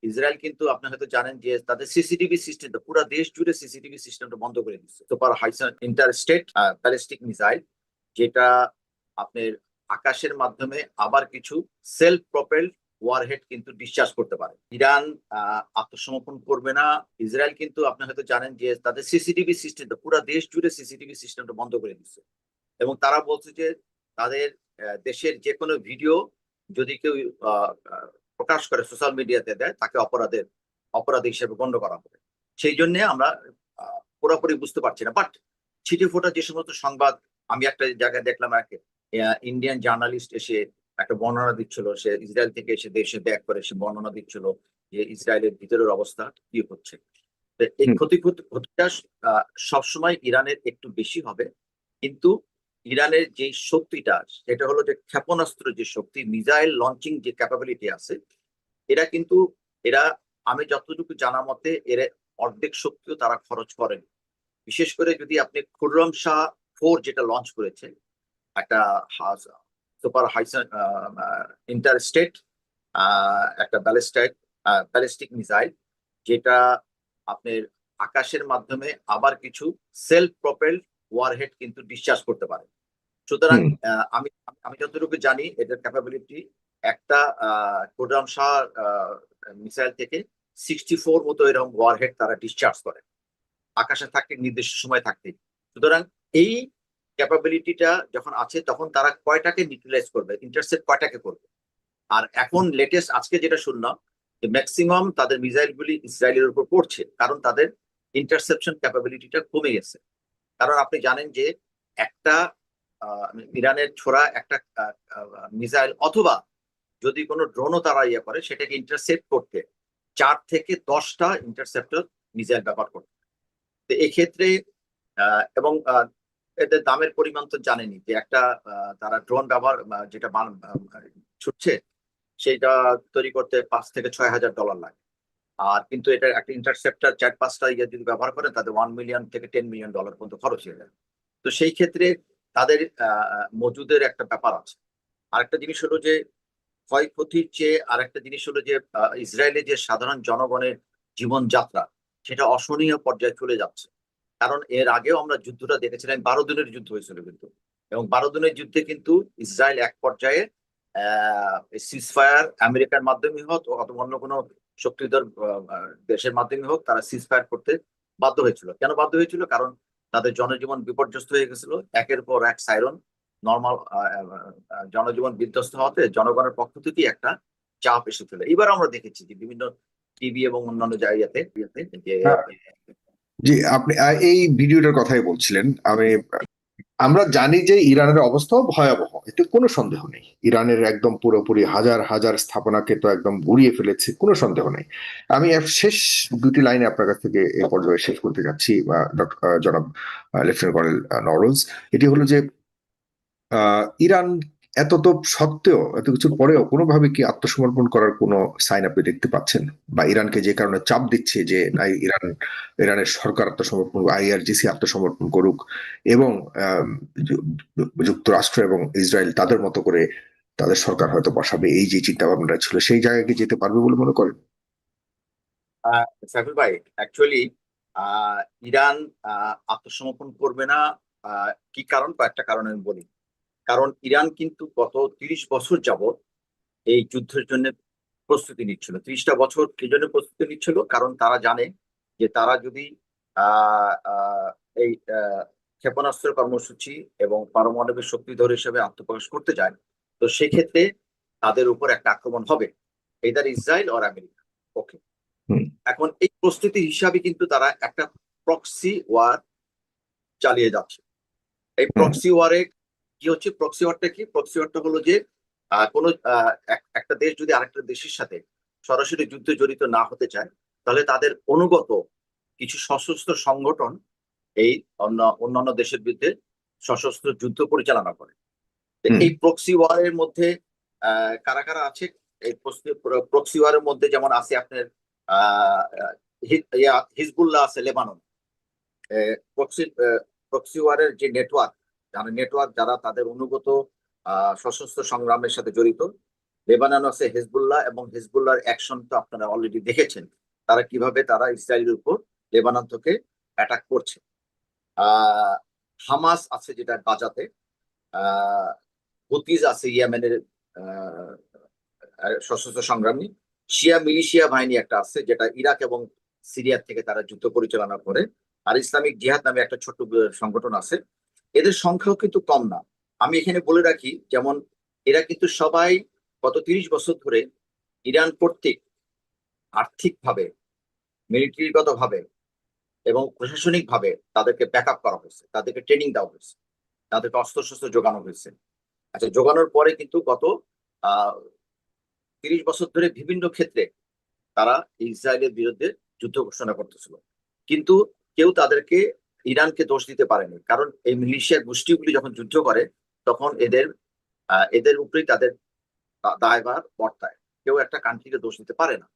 Israel কিন্তু আপনি হয়তো জানেন যে তাদের সিসিটিভি সিস্টেমটা পুরো দেশ জুড়ে সিসিটিভি সিস্টেমটা বন্ধ করে দিচ্ছে। সুপার হাইসান ইন্টারস্টেট ব্যালিস্টিক মিসাইল, যেটা আপনার আকাশের মাধ্যমে আবার কিছু সেলফ প্রপেলড ওয়ারহেড কিন্তু ডিসচার্জ করতে পারে। ইরান আত্মসমর্পণ করবে না। ইসরায়েল কিন্তু আপনি হয়তো জানেন যে তাদের সিসিটিভি সিস্টেমটা পুরো দেশ জুড়ে সিসিটিভি সিস্টেমটা বন্ধ করে দিচ্ছে, এবং তারা বলছে যে তাদের দেশের যে কোনো ভিডিও যদি কেউ প্রকাশ করে সোশ্যাল মিডিয়াতে দেয়, তাকে অপরাধী হিসেবে গণ্য করা হবে। সেই জন্য আমরা পুরোপুরি বুঝতে পারছি না, বাট ছিটে ফোটা যে সমস্ত সংবাদ, আমি একটা জায়গায় দেখলাম ইন্ডিয়ান জার্নালিস্ট এসে একটা বর্ণনা দিচ্ছিল, সে ইসরায়েল থেকে এসে দেশে ব্যাক করে সে বর্ণনা দিচ্ছিল যে ইসরায়েলের ভিতরের অবস্থা কি হচ্ছে। এই ক্ষতিটা সবসময় ইরানের একটু বেশি হবে, কিন্তু ইরানের যে শক্তিটা সেটা হলো যে ক্ষেপণাস্ত্র যে শক্তি, মিসাইল লঞ্চিং যে ক্যাপাবিলিটি আছে, কিন্তু এরা, আমি যতটুকু জানা মতে এর অর্ধেক শক্তিও তারা খরচ করেন। বিশেষ করে যদি আপনি খুররম শাহ 4 যেটা লঞ্চ করেছে, একটা সুপার হাইসান ইন্টারস্টেট একটা ব্যালিস্টিক মিসাইল, যেটা আপনার আকাশের মাধ্যমে আবার কিছু সেলফ প্রপেলড ওয়ারহেড কিন্তু ডিসচার্জ করতে পারে। সুতরাং আমি আমি যতটুকু জানি এটার ক্যাপাবিলিটি একটা খুররম শাহ মিসাইল থেকে 64 মতো এরকম ওয়ারহেড তারা ডিসচার্জ করে আকাশে থাকতে, নির্দিষ্ট সময় থাকতে। সুতরাং এই ক্যাপাবিলিটিটা যখন আছে, তখন তারা কয়টাকে নিউট্রালাইজ করবে, ইন্টারসেপ্ট কয়টাকে করবে। আর এখন লেটেস্ট আজকে যেটা শুনলাম, যে ম্যাক্সিমাম তাদের মিসাইলগুলি ইসরায়েলের উপর পড়ছে, কারণ তাদের ইন্টারসেপশন ক্যাপাবিলিটিটা কমে গেছে। কারণ আপনি জানেন যে একটা ইরানের ছোড়া একটা মিসাইল অথবা যদি কোনো ড্রোনও তারা করে, সেটাকে ইন্টারসেপ্ট করতে 4 থেকে 10টা ইন্টারসেপ্টর মিসাইল ব্যবহার করতে। তো এক্ষেত্রে এবং এদের দামের পরিমাণ তো জানেনি, যে একটা তারা ড্রোন ব্যবহার যেটা ছুটছে, সেটা তৈরি করতে $5,000 থেকে $6,000 লাগে। আর কিন্তু এটা একটা ইন্টারসেপ্টার 4-5টা যদি ব্যবহার করেন, তাদের $1 মিলিয়ন থেকে $10 মিলিয়ন পর্যন্ত খরচ হয়ে যায়। তো সেই ক্ষেত্রে তাদের মজুদের একটা ব্যাপার আছে। আরেকটা জিনিস হলো যে ক্ষয়ক্ষতির চেয়ে আরেকটা জিনিস হলো যে ইসরায়েলের যে সাধারণ জনগণের জীবনযাত্রা, সেটা অসহনীয় পর্যায়ে চলে যাচ্ছে। কারণ এর আগেও আমরা যুদ্ধটা দেখেছিলাম, 12 দিনের যুদ্ধ হয়েছিল কিন্তু, এবং 12 দিনের যুদ্ধে কিন্তু ইসরায়েল এক পর্যায়ে সিজফায়ার আমেরিকার মাধ্যমে হোক অথবা অন্য কোনো শক্তিধর দেশের মাধ্যমে হোক, তারা সিজফায়ার করতে বাধ্য হয়েছিল। কেন বাধ্য হয়েছিল? কারণ তাদের জনজীবন বিপর্যস্ত হয়ে গেছিল, একের পর এক সাইরন, নর্মাল জনজীবন বিধ্বস্ত হওয়াতে জনগণের পক্ষ থেকে একটা চাপ এসেছিল। এবার আমরা দেখেছি যে বিভিন্ন টিভি এবং অন্যান্য জায়গাতে যে জি, আপনি এই ভিডিওটার কথাই বলছিলেন। আমরা জানি যে ইরানের অবস্থাও ভয়াবহ, এতে কোনো সন্দেহ নেই। ইরানের একদম পুরোপুরি হাজার হাজার স্থাপনাকে তো একদম গুড়িয়ে ফেলেছে, কোনো সন্দেহ নেই। আমি শেষ দুটি লাইনে আপনার কাছ থেকে এই পর্যায়ে শেষ করতে যাচ্ছি, জনাব লেফটেন্যান্ট কর্নেল নওরোজ। এটি হলো যে ইরান এত তো সত্ত্বেও, এত কিছুর পরেও কোনোভাবে কি আত্মসমর্পণ করার কোনো সাইন আপনি দেখতে পাচ্ছেন? বা ইরানকে যে কারণে চাপ দিচ্ছে যে নাই, ইরানের সরকার আত্মসমর্পণ, আইআরজিসি আত্মসমর্পণ করুক, এবং যুক্তরাষ্ট্র এবং ইসরায়েল তাদের মতো করে তাদের সরকার হয়তো বসাবে, এই যে চিন্তা ভাবনাটা ছিল, সেই জায়গায় কি যেতে পারবে বলে মনে করেন? সাইফুল ভাই, অ্যাকচুয়ালি ইরান আত্মসমর্পণ করবে না। কি কারণ? কয়েকটা কারণ আমি বলি। কারণ ইরান কিন্তু গত 30 বছর যাবৎ এই যুদ্ধের জন্য প্রস্তুতি নিচ্ছিল। 30টা বছর কি জন্য প্রস্তুতি নিচ্ছিল? কারণ তারা জানে যে তারা যদি আহ আহ, এই ক্ষেপণাস্ত্র কর্মসূচি এবং পারমাণবিক শক্তিধর হিসেবে আত্মপ্রকাশ করতে যায়, তো সেক্ষেত্রে তাদের উপর একটা আক্রমণ হবে, এদার ইসরায়েল আর আমেরিকা। ওকে, এখন এই প্রস্তুতি হিসাবে কিন্তু তারা একটা প্রক্সি ওয়ার চালিয়ে যাচ্ছে। এই প্রক্সি ওয়ারে কি হচ্ছে? প্রক্সি ওয়ারটা কি? প্রক্সি ওয়ারটা হলো যে কোনো একটা দেশ যদি আরেকটা দেশের সাথে সরাসরি যুদ্ধে জড়িত না হতে চায়, তাহলে তাদের অনুগত কিছু সশস্ত্র সংগঠন এই অন্যান্য দেশের বিরুদ্ধে সশস্ত্র যুদ্ধ পরিচালনা করে। এই প্রক্সি ওয়ারের মধ্যে কারা কারা আছে? এই প্রক্সি ওয়ারের মধ্যে যেমন আছে আপনার হিজবুল্লাহ আছে লেবানন। প্রক্সি প্রক্সি ওয়ারের যে নেটওয়ার্ক, যারা তাদের অনুগত সশস্ত্র সংগ্রামের সাথে জড়িত, লেবানন আছে হেজবুল্লাহ, এবং হেজবুল্লাহর অ্যাকশন তো আপনারা অলরেডি দেখেছেন, তারা কিভাবে তারা ইসরায়েলের উপর লেবানন থেকে অ্যাটাক করছে। আহ হামাস আছে যেটা গাজাতে, আহ হুতিজ আছে ইয়েমেনের আহ সশস্ত্র সংগ্রামী, শিয়া মিলিশিয়া বাহিনী একটা আছে যেটা ইরাক এবং সিরিয়া থেকে তারা যুদ্ধ পরিচালনা করে, আর ইসলামিক জিহাদ নামে একটা ছোট্ট সংগঠন আছে। এদের সংখ্যাও কিন্তু কম না। আমি এখানে বলে রাখি, যেমন এরা কিন্তু সবাই গত 30 বছর ধরে ইরান কর্তৃক আর্থিকভাবে, মিলিটারিগত ভাবে এবং প্রশাসনিক ভাবে তাদেরকে ব্যাক আপ করা হয়েছে, তাদেরকে ট্রেনিং দেওয়া হয়েছে, তাদেরকে অস্ত্রশস্ত্র যোগানো হয়েছে। আচ্ছা, যোগানোর পরে কিন্তু গত আহ 30 বছর ধরে বিভিন্ন ক্ষেত্রে তারা ইসরায়েলের বিরুদ্ধে যুদ্ধ ঘোষণা করতেছিল, কিন্তু কেউ তাদেরকে, ইরানকে দোষ দিতে পারেনি, কারণ এই মিলিশিয়া গোষ্ঠীগুলি যখন যুদ্ধ করে তখন এদের উপরেই তাদের দায়ভার বর্তায়, কেউ একটা কান্ট্রিকে দোষ দিতে পারে না।